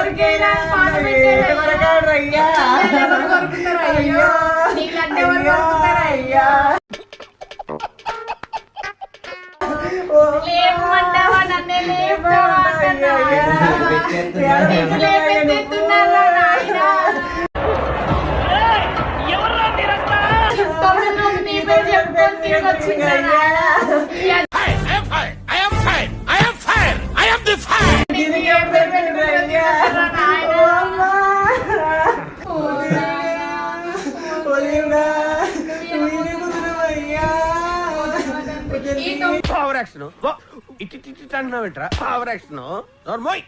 కొరికేనా కొరుకుతారయ్యా నీళ్ళంటే కొరుకుతారయ్యా లేమంటావా నన్నే లేపుతున్నారా నాయనా నీ పేరు చెప్పుకొని తిరిగి వచ్చిందా పవర్ యాక్షన్ ఇటు అంటున్నావు ఏంట్రా పవర్ యాక్షన్ నోర్మోయ్.